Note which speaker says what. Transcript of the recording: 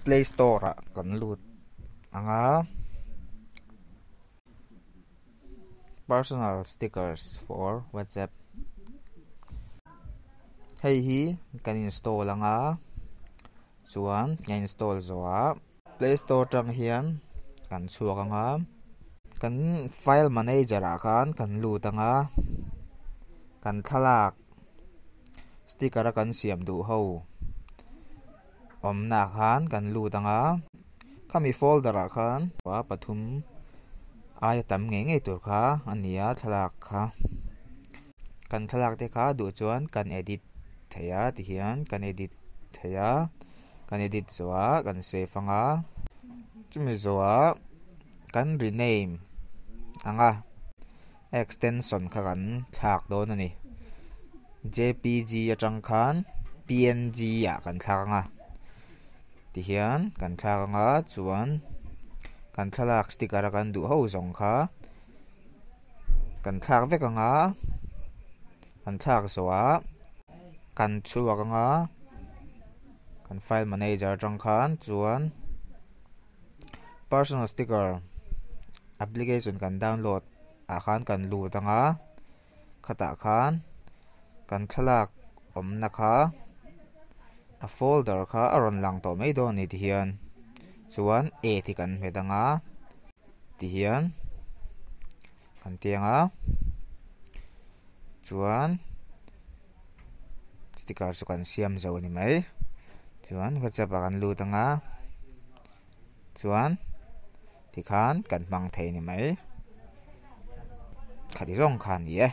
Speaker 1: Play Store kan lut anga personal stickers for WhatsApp hei hi kan install anga chuan nya install zoa Play Store tang hian kan chuak anga kan file manager a kan lut anga kan thalak sticker kan siam du ho omna khan kan lut anga khami folder a khan wa pathum ai tam nge tur kha ania thalak kha kan thalak te kha du chuan kan edit theya ti hian kan edit theya kan edit zoa kan save anga chumi zoa kan rename anga extension kha kan thak don ani jpg atang khan png ya kan thak anga ti hian kan thak anga chuan kan thalak sticker kan du ho zong kha kan thak vek anga kan thak zoa kan chuak anga kan file manager tang khan chuan personal sticker application kan download a khan kan lut anga khata khan kan thalak omna kha a folder kha aron lang to mai do ni ti hian chuan a thi kan hedanga ti hian kan tianga chuan sticker chu kan siam zo ni mai chuan WhatsApp kan lut anga chuan ti khan kan mang thei ni mai khadi rong khan ye